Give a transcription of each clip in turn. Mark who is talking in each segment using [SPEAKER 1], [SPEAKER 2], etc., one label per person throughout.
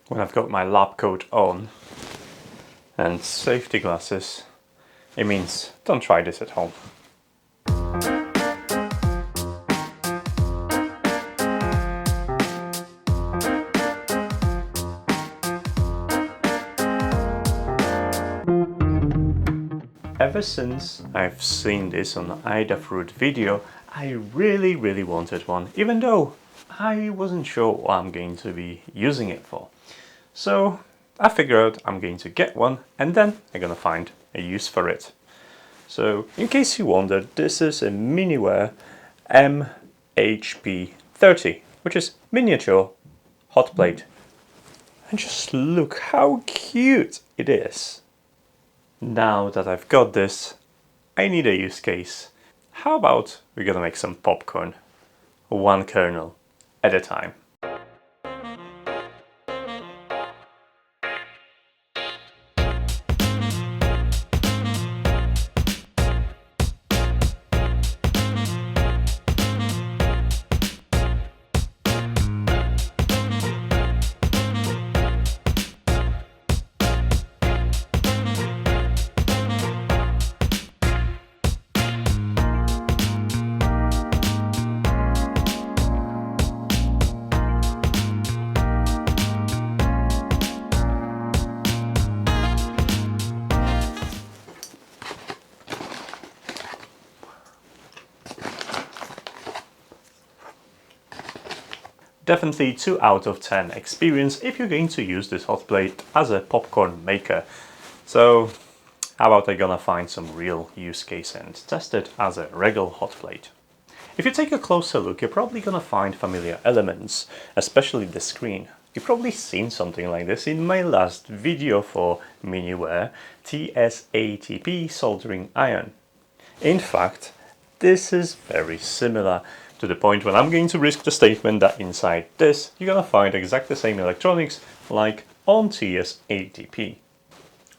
[SPEAKER 1] when I've got my lab coat on and safety glasses, it means don't try this at home. Ever since I've seen this on the Adafruit video, I really wanted one, even though I wasn't sure what I'm going to be using it for. So I figured I'm going to get one and then I'm gonna find a use for it. So in case you wondered, this is a MiniWare HP30, which is miniature hotplate. And just look how cute it is. Now that I've got this, I need a use case. How about we're gonna make some popcorn, one kernel at a time. Definitely 2 out of 10 experience if you're going to use this hotplate as a popcorn maker. So how about I gonna find some real use case and test it as a regular hotplate. If you take a closer look, you're probably gonna find familiar elements, especially the screen. You've probably seen something like this in my last video for MiniWare TSATP soldering iron. In fact, this is very similar, to the point when I'm going to risk the statement that inside this you're gonna find exactly the same electronics like on TSATP.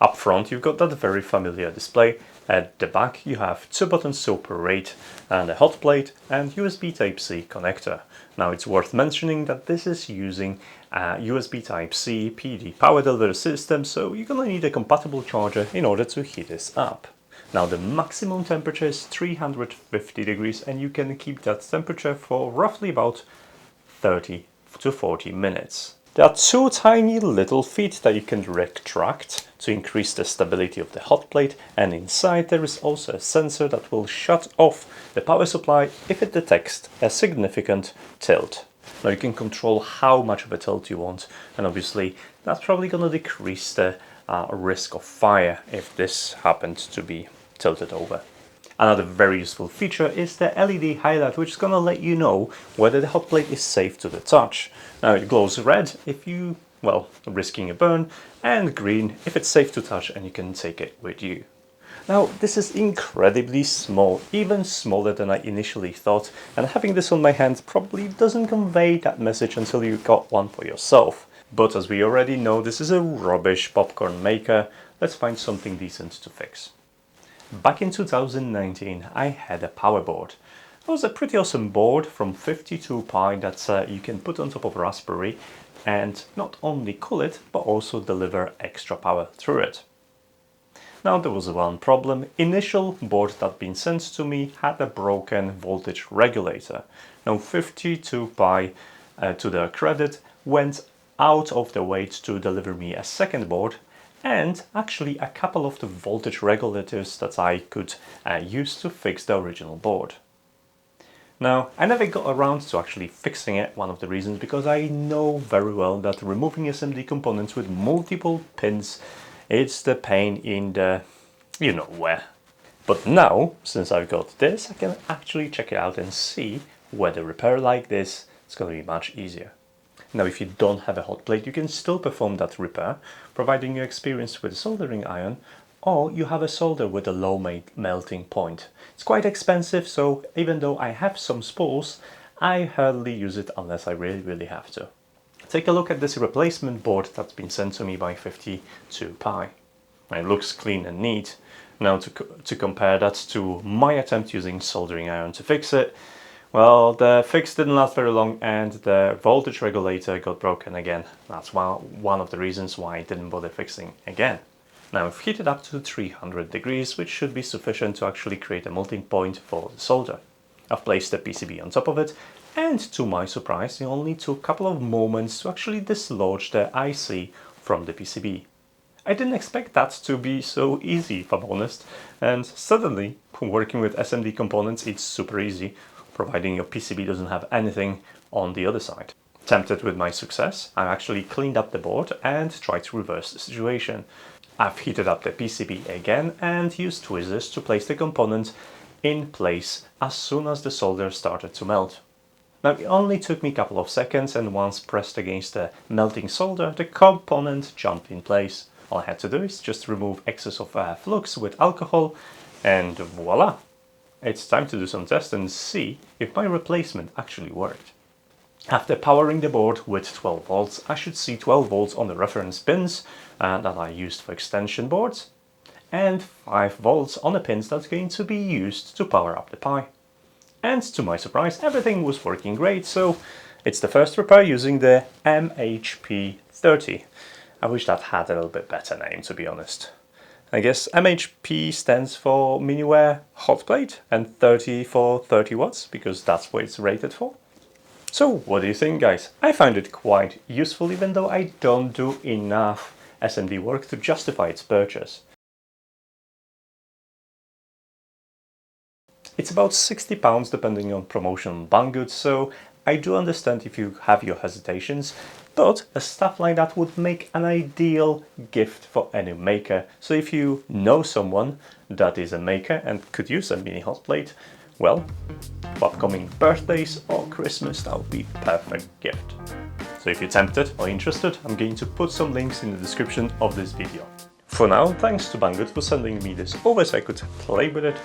[SPEAKER 1] Up front you've got that very familiar display. At the back you have 2 buttons to operate and a hot plate and USB Type-C connector. Now it's worth mentioning that this is using a USB Type-C PD power delivery system, so you're gonna need a compatible charger in order to heat this up. Now the maximum temperature is 350 degrees and you can keep that temperature for roughly about 30 to 40 minutes. There are 2 tiny little feet that you can retract to increase the stability of the hot plate, and inside there is also a sensor that will shut off the power supply if it detects a significant tilt. Now you can control how much of a tilt you want, and obviously that's probably going to decrease the risk of fire if this happens to be tilted over. Another very useful feature is the LED highlight, which is going to let you know whether the hot plate is safe to the touch. Now it glows red if you, well, risking a burn, and green if it's safe to touch and you can take it with you. Now this is incredibly small, even smaller than I initially thought, and having this on my hand probably doesn't convey that message until you got one for yourself. But as we already know, this is a rubbish popcorn maker. Let's find something decent to fix. Back in 2019 I had a power board. It was a pretty awesome board from 52Pi that you can put on top of a Raspberry and not only cool it but also deliver extra power through it. Now there was one problem. Initial board that been sent to me had a broken voltage regulator. Now 52Pi to their credit went out of the way to deliver me a second board, and actually a couple of the voltage regulators that I could use to fix the original board. Now, I never got around to actually fixing it, one of the reasons because I know very well that removing SMD components with multiple pins, it's the pain in the you know where. But now, since I've got this, I can actually check it out and see whether repair like this is going to be much easier. Now if you don't have a hot plate, you can still perform that repair, providing you're experienced with a soldering iron, or you have a solder with a low melting point. It's quite expensive, so even though I have some spools, I hardly use it unless I really have to. Take a look at this replacement board that's been sent to me by 52Pi. It looks clean and neat. Now to compare that to my attempt using soldering iron to fix it, Well, the fix didn't last very long and the voltage regulator got broken again. That's one of the reasons why I didn't bother fixing again. Now I've heated up to 300 degrees, which should be sufficient to actually create a melting point for the solder. I've placed the PCB on top of it, and to my surprise it only took a couple of moments to actually dislodge the IC from the PCB. I didn't expect that to be so easy, if I'm honest, and suddenly working with SMD components it's super easy, providing your PCB doesn't have anything on the other side. Tempted with my success, I actually cleaned up the board and tried to reverse the situation. I've heated up the PCB again and used tweezers to place the component in place as soon as the solder started to melt. Now it only took me a couple of seconds, and once pressed against the melting solder, the component jumped in place. All I had to do is just remove excess of flux with alcohol and voila! It's time to do some tests and see if my replacement actually worked. After powering the board with 12 volts, I should see 12 volts on the reference pins that I used for extension boards, and 5 volts on the pins that's going to be used to power up the Pi. And to my surprise, everything was working great, so it's the first repair using the MHP30. I wish that had a little bit better name, to be honest. I guess MHP stands for MiniWare Hotplate and 30 for 30 watts, because that's what it's rated for. So what do you think, guys? I find it quite useful, even though I don't do enough SMD work to justify its purchase. It's about £60 depending on promotional Banggood, so I do understand if you have your hesitations, but a stuff like that would make an ideal gift for any maker. So if you know someone that is a maker and could use a mini hotplate, well, for upcoming birthdays or Christmas, that would be a perfect gift. So if you're tempted or interested, I'm going to put some links in the description of this video. For now, thanks to Banggood for sending me this over so I could play with it,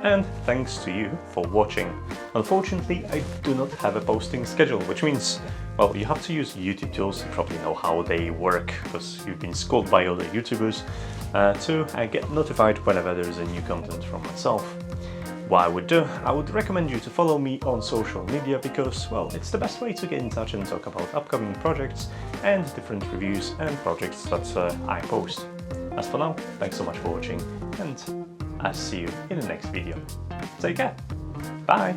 [SPEAKER 1] and thanks to you for watching. Unfortunately, I do not have a posting schedule, which means, well, you have to use YouTube tools. You probably know how they work because you've been schooled by other YouTubers to get notified whenever there is a new content from myself. What I would do, I would recommend you to follow me on social media because, well, it's the best way to get in touch and talk about upcoming projects and different reviews and projects that I post. As for now, thanks so much for watching, and I'll see you in the next video. Take care. Bye.